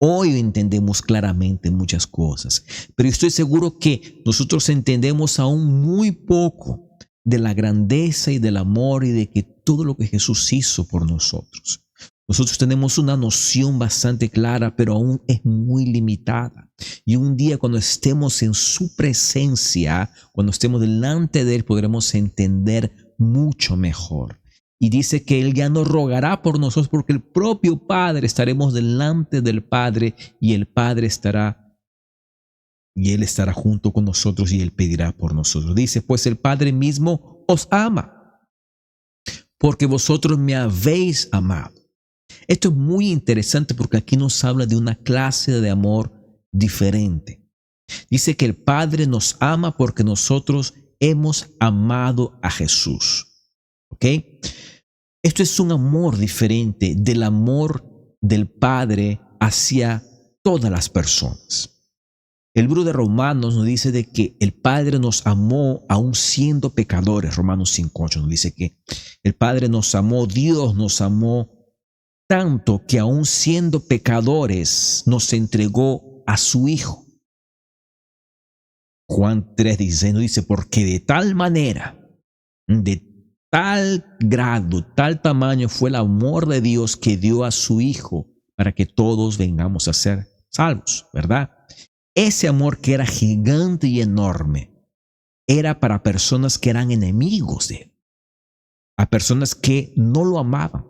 Hoy entendemos claramente muchas cosas, pero estoy seguro que nosotros entendemos aún muy poco de la grandeza y del amor y de que todo lo que Jesús hizo por nosotros. Nosotros tenemos una noción bastante clara, pero aún es muy limitada. Y un día, cuando estemos en su presencia, cuando estemos delante de Él, podremos entender mucho mejor. Y dice que Él ya no rogará por nosotros, porque el propio Padre, estaremos delante del Padre, y el Padre estará, y Él estará junto con nosotros, y Él pedirá por nosotros. Dice: pues el Padre mismo os ama, porque vosotros me habéis amado. Esto es muy interesante porque aquí nos habla de una clase de amor diferente. Dice que el Padre nos ama porque nosotros hemos amado a Jesús. ¿Ok? Esto es un amor diferente del amor del Padre hacia todas las personas. El libro de Romanos nos dice de que el Padre nos amó aún siendo pecadores. Romanos 5:8 nos dice que el Padre nos amó, Dios nos amó tanto que aún siendo pecadores nos entregó a su Hijo. Juan 3:16 nos dice, porque de tal manera, de tal grado, tal tamaño fue el amor de Dios que dio a su Hijo para que todos vengamos a ser salvos, ¿verdad? Ese amor que era gigante y enorme era para personas que eran enemigos de él, a personas que no lo amaban.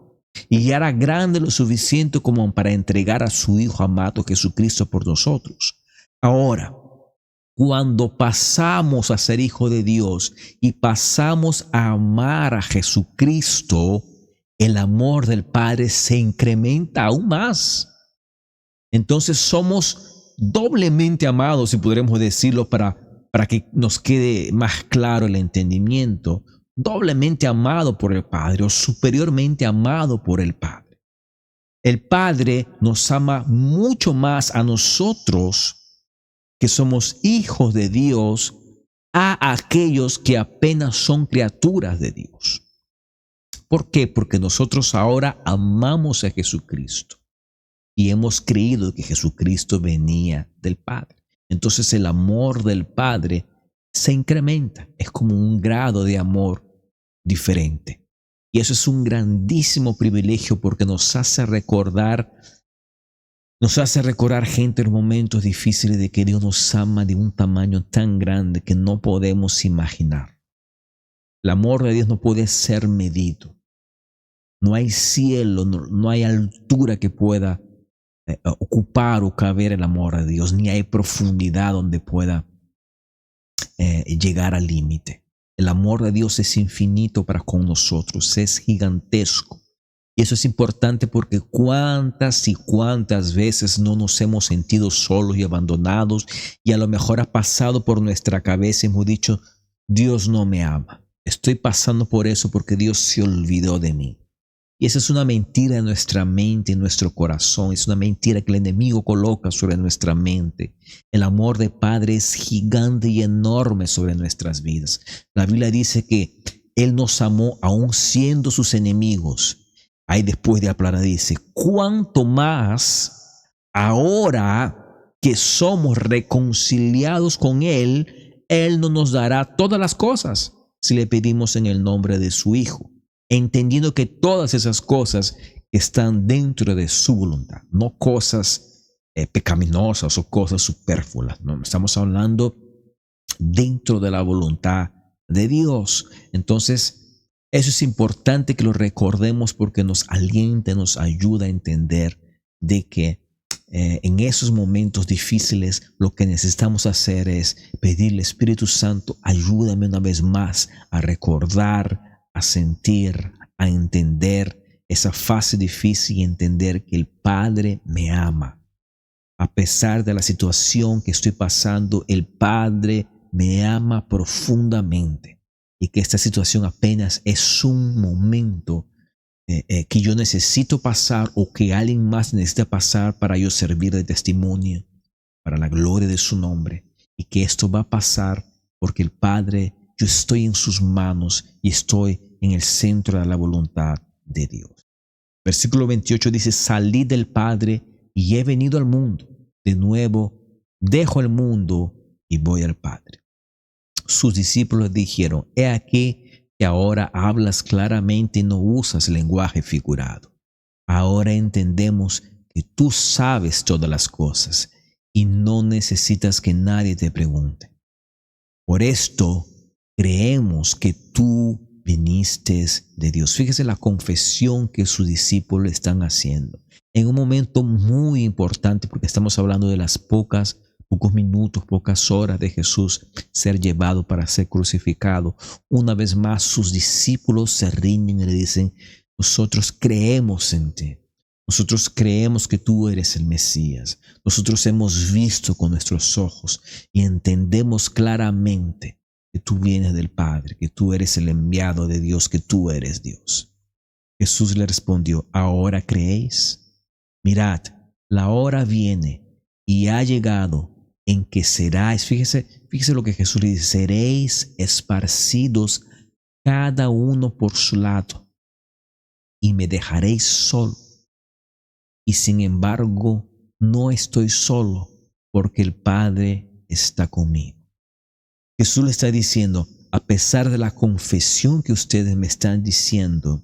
Y ya era grande lo suficiente como para entregar a su Hijo amado Jesucristo por nosotros. Ahora, cuando pasamos a ser hijo de Dios y pasamos a amar a Jesucristo, el amor del Padre se incrementa aún más. Entonces somos doblemente amados, si podremos decirlo, para que nos quede más claro el entendimiento. Doblemente amado por el Padre o superiormente amado por el Padre. El Padre nos ama mucho más a nosotros, que somos hijos de Dios, a aquellos que apenas son criaturas de Dios. ¿Por qué? Porque nosotros ahora amamos a Jesucristo y hemos creído que Jesucristo venía del Padre. Entonces el amor del Padre se incrementa. Es como un grado de amor diferente. Y eso es un grandísimo privilegio porque nos hace recordar gente en momentos difíciles de que Dios nos ama de un tamaño tan grande que no podemos imaginar. El amor de Dios no puede ser medido. No hay cielo, no hay altura que pueda ocupar o caber el amor de Dios, ni hay profundidad donde pueda llegar al límite. El amor de Dios es infinito para con nosotros, es gigantesco. Y eso es importante porque cuántas y cuántas veces no nos hemos sentido solos y abandonados, y a lo mejor ha pasado por nuestra cabeza y hemos dicho, Dios no me ama. Estoy pasando por eso porque Dios se olvidó de mí. Y esa es una mentira en nuestra mente, en nuestro corazón. Es una mentira que el enemigo coloca sobre nuestra mente. El amor de Padre es gigante y enorme sobre nuestras vidas. La Biblia dice que Él nos amó aún siendo sus enemigos. Ahí después de hablar dice, cuánto más ahora que somos reconciliados con Él, Él no nos dará todas las cosas si le pedimos en el nombre de su Hijo, entendiendo que todas esas cosas están dentro de su voluntad, no cosas pecaminosas o cosas superfluas. No, estamos hablando dentro de la voluntad de Dios. Entonces, eso es importante que lo recordemos porque nos alienta, nos ayuda a entender de que en esos momentos difíciles lo que necesitamos hacer es pedirle, Espíritu Santo, ayúdame una vez más a recordar, a sentir, a entender esa fase difícil y entender que el Padre me ama. A pesar de la situación que estoy pasando, el Padre me ama profundamente. Y que esta situación apenas es un momento que yo necesito pasar o que alguien más necesita pasar para yo servir de testimonio para la gloria de su nombre. Y que esto va a pasar porque el Padre, yo estoy en sus manos y estoy en el centro de la voluntad de Dios. Versículo 28 dice, salí del Padre y he venido al mundo. De nuevo, dejo el mundo y voy al Padre. Sus discípulos dijeron, he aquí que ahora hablas claramente y no usas lenguaje figurado. Ahora entendemos que tú sabes todas las cosas y no necesitas que nadie te pregunte. Por esto creemos que tú viniste de Dios. Fíjese la confesión que sus discípulos están haciendo en un momento muy importante porque estamos hablando de las pocas pocos minutos, pocas horas de Jesús ser llevado para ser crucificado, una vez más sus discípulos se rinden y le dicen: nosotros creemos en ti. Nosotros creemos que tú eres el Mesías. Nosotros hemos visto con nuestros ojos y entendemos claramente que tú vienes del Padre, que tú eres el enviado de Dios, que tú eres Dios. Jesús le respondió: ¿ahora creéis? Mirad, la hora viene y ha llegado en que seráis, fíjese lo que Jesús le dice: seréis esparcidos cada uno por su lado y me dejaréis solo. Y sin embargo, no estoy solo, porque el Padre está conmigo. Jesús le está diciendo: a pesar de la confesión que ustedes me están diciendo,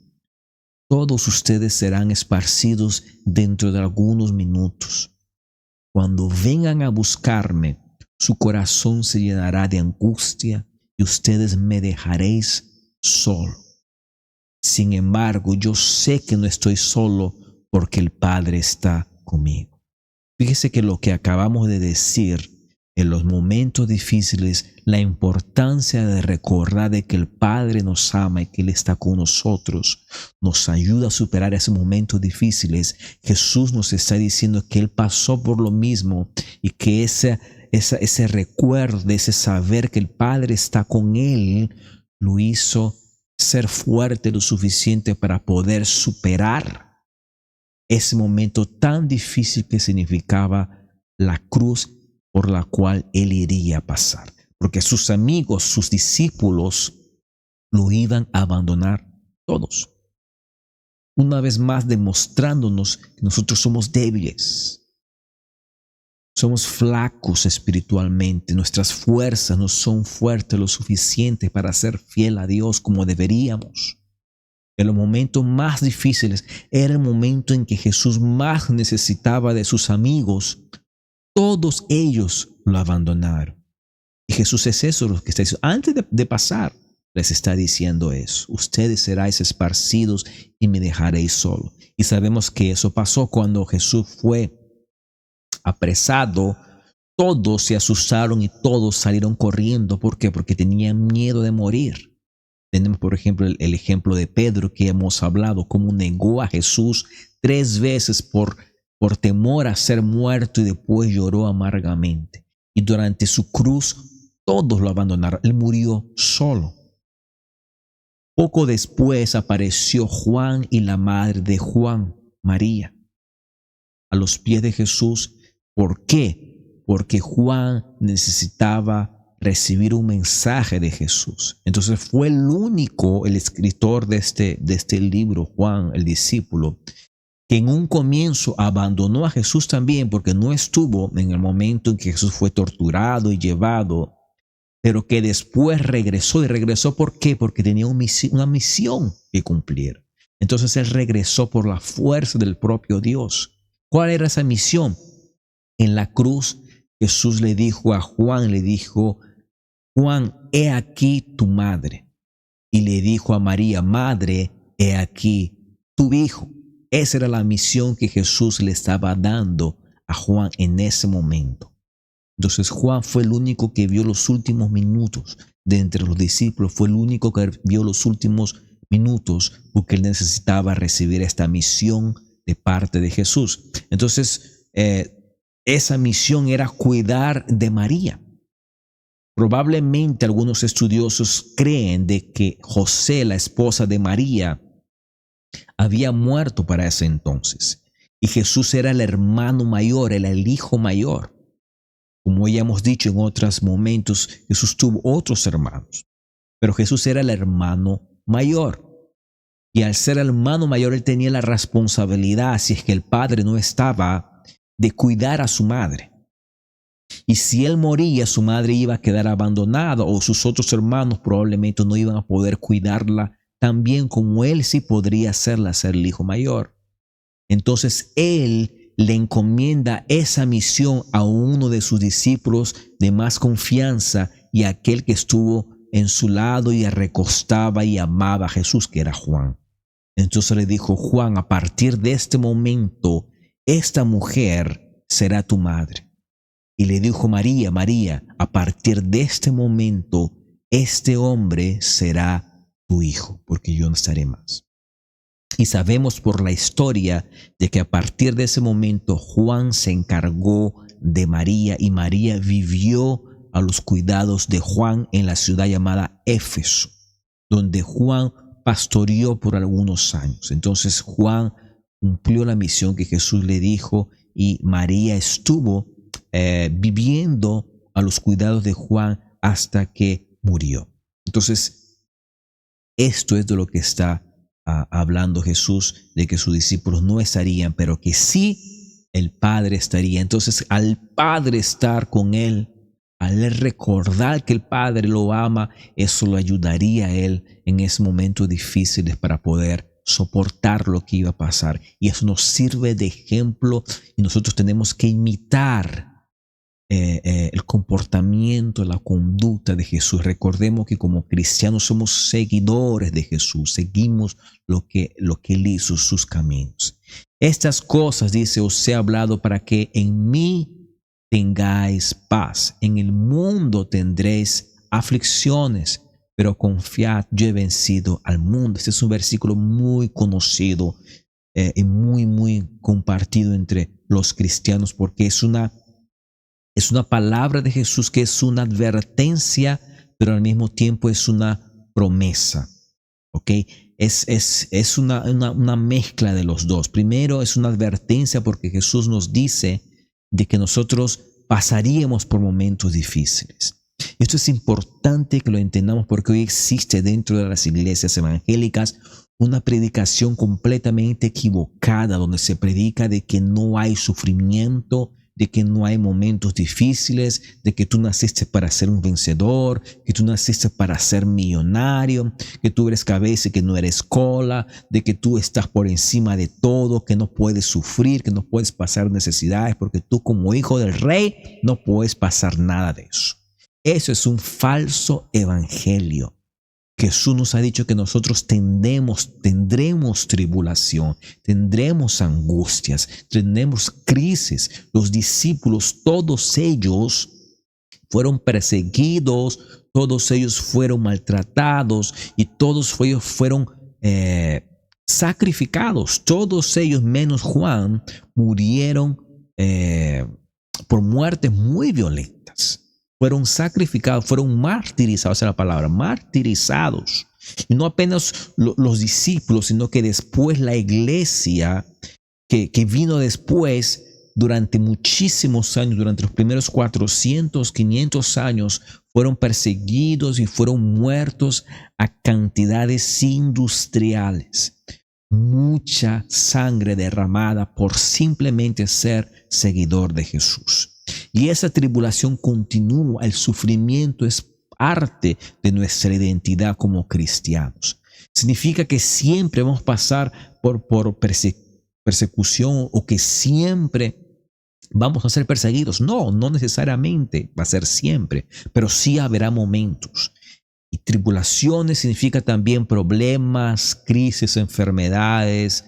todos ustedes serán esparcidos dentro de algunos minutos. Cuando vengan a buscarme, su corazón se llenará de angustia y ustedes me dejaréis solo. Sin embargo, yo sé que no estoy solo, porque el Padre está conmigo. Fíjese que lo que acabamos de decir, en los momentos difíciles, la importancia de recordar de que el Padre nos ama y que Él está con nosotros, nos ayuda a superar esos momentos difíciles. Jesús nos está diciendo que Él pasó por lo mismo y que ese recuerdo, ese saber que el Padre está con Él, lo hizo ser fuerte lo suficiente para poder superar ese momento tan difícil que significaba la cruz por la cual Él iría a pasar. Porque sus amigos, sus discípulos, lo iban a abandonar todos. Una vez más demostrándonos que nosotros somos débiles. Somos flacos espiritualmente. Nuestras fuerzas no son fuertes lo suficiente para ser fiel a Dios como deberíamos. En los momentos más difíciles era el momento en que Jesús más necesitaba de sus amigos. Todos ellos lo abandonaron. Y Jesús es eso lo que está diciendo. Antes de pasar, les está diciendo eso. Ustedes seráis esparcidos y me dejaréis solo. Y sabemos que eso pasó cuando Jesús fue apresado. Todos se asustaron y todos salieron corriendo. ¿Por qué? Porque tenían miedo de morir. Tenemos, por ejemplo, el ejemplo de Pedro que hemos hablado, cómo negó a Jesús 3 veces por temor a ser muerto y después lloró amargamente. Y durante su cruz, todos lo abandonaron. Él murió solo. Poco después apareció Juan y la madre de Juan, María, a los pies de Jesús. ¿Por qué? Porque Juan necesitaba recibir un mensaje de Jesús. Entonces fue el único, el escritor de este libro, Juan, el discípulo, que en un comienzo abandonó a Jesús también, porque no estuvo en el momento en que Jesús fue torturado y llevado, pero que después regresó. ¿Y regresó por qué? Porque tenía una misión que cumplir. Entonces él regresó por la fuerza del propio Dios. ¿Cuál era esa misión? En la cruz Jesús le dijo a Juan, le dijo: Juan, he aquí tu madre. Y le dijo a María: madre, he aquí tu hijo. Esa era la misión que Jesús le estaba dando a Juan en ese momento. Entonces Juan fue el único que vio los últimos minutos de entre los discípulos. Fue el único que vio los últimos minutos porque él necesitaba recibir esta misión de parte de Jesús. Entonces, esa misión era cuidar de María. Probablemente algunos estudiosos creen de que José, la esposa de María, había muerto para ese entonces. Y Jesús era el hermano mayor, era el hijo mayor. Como ya hemos dicho en otros momentos, Jesús tuvo otros hermanos. Pero Jesús era el hermano mayor. Y al ser el hermano mayor, él tenía la responsabilidad, si es que el padre no estaba, de cuidar a su madre. Y si él moría, su madre iba a quedar abandonada, o sus otros hermanos probablemente no iban a poder cuidarla tan bien como él sí podría hacerla, ser el hijo mayor. Entonces él le encomienda esa misión a uno de sus discípulos de más confianza y a aquel que estuvo en su lado y recostaba y amaba a Jesús, que era Juan. Entonces le dijo: Juan, a partir de este momento, esta mujer será tu madre. y le dijo: María, María, a partir de este momento, este hombre será tu hijo, porque yo no estaré más. Y sabemos por la historia de que a partir de ese momento Juan se encargó de María y María vivió a los cuidados de Juan en la ciudad llamada Éfeso, donde Juan pastoreó por algunos años. Entonces Juan cumplió la misión que Jesús le dijo y María estuvo viviendo a los cuidados de Juan hasta que murió. Entonces, esto es de lo que está hablando Jesús, de que sus discípulos no estarían, pero que sí el Padre estaría. Entonces, al Padre estar con él, al él recordar que el Padre lo ama, eso lo ayudaría a él en esos momentos difíciles para poder soportar lo que iba a pasar. Y eso nos sirve de ejemplo y nosotros tenemos que imitar el comportamiento, la conducta de Jesús. Recordemos que como cristianos somos seguidores de Jesús, seguimos lo que Él hizo, sus caminos. Estas cosas, dice, os he hablado para que en mí tengáis paz. En el mundo tendréis aflicciones, pero confiad, yo he vencido al mundo. Este es un versículo muy conocido y muy compartido entre los cristianos, porque es una palabra de Jesús que es una advertencia, pero al mismo tiempo es una promesa. ¿Ok? Es una mezcla de los dos. Primero es una advertencia porque Jesús nos dice de que nosotros pasaríamos por momentos difíciles. Esto es importante que lo entendamos porque hoy existe dentro de las iglesias evangélicas una predicación completamente equivocada donde se predica de que no hay sufrimiento, de que no hay momentos difíciles, de que tú naciste para ser un vencedor, que tú naciste para ser millonario, que tú eres cabeza y que no eres cola, de que tú estás por encima de todo, que no puedes sufrir, que no puedes pasar necesidades, porque tú como hijo del rey no puedes pasar nada de eso. Eso es un falso evangelio. Jesús nos ha dicho que nosotros tendremos tribulación, tendremos angustias, tendremos crisis. Los discípulos, todos ellos fueron perseguidos, todos ellos fueron maltratados y todos ellos fueron sacrificados. Todos ellos, menos Juan, murieron por muertes muy violentas. Fueron sacrificados, fueron martirizados, esa es la palabra, martirizados. Y no apenas los discípulos, sino que después la iglesia que vino después, durante muchísimos años, durante los primeros 400, 500 años, fueron perseguidos y fueron muertos a cantidades industriales. Mucha sangre derramada por simplemente ser seguidor de Jesús. Y esa tribulación continúa, el sufrimiento es parte de nuestra identidad como cristianos. Significa que siempre vamos a pasar por persecución o que siempre vamos a ser perseguidos. No necesariamente va a ser siempre, pero sí habrá momentos. Y tribulaciones significa también problemas, crisis, enfermedades,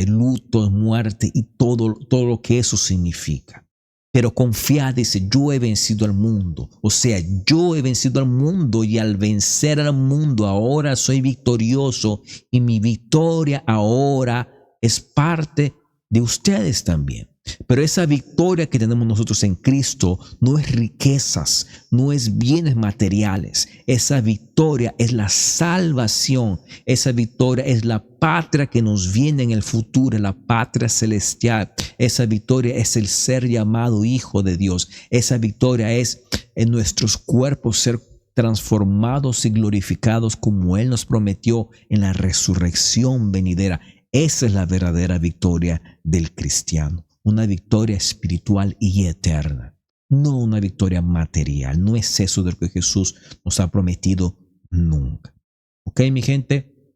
lutos, muerte y todo lo que eso significa. Pero confiad, dice, yo he vencido al mundo. O sea, yo he vencido al mundo y al vencer al mundo ahora soy victorioso y mi victoria ahora es parte de ustedes también. Pero esa victoria que tenemos nosotros en Cristo no es riquezas, no es bienes materiales. Esa victoria es la salvación. Esa victoria es la patria que nos viene en el futuro, la patria celestial. Esa victoria es el ser llamado hijo de Dios. Esa victoria es en nuestros cuerpos ser transformados y glorificados como Él nos prometió en la resurrección venidera. Esa es la verdadera victoria del cristiano. Una victoria espiritual y eterna, no una victoria material. No es eso de lo que Jesús nos ha prometido nunca. Ok, mi gente,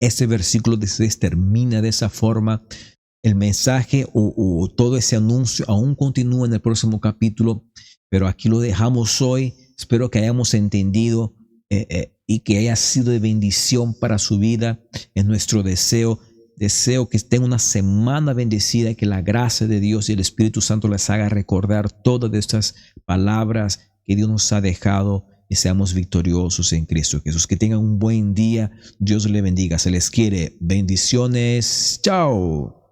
este versículo termina de esa forma. El mensaje o todo ese anuncio aún continúa en el próximo capítulo, pero aquí lo dejamos hoy. Espero que hayamos entendido y que haya sido de bendición para su vida. Es nuestro deseo deseo que tengan una semana bendecida, que la gracia de Dios y el Espíritu Santo les haga recordar todas estas palabras que Dios nos ha dejado y seamos victoriosos en Cristo Jesús. Que tengan un buen día. Dios les bendiga. Se les quiere. Bendiciones. Chao.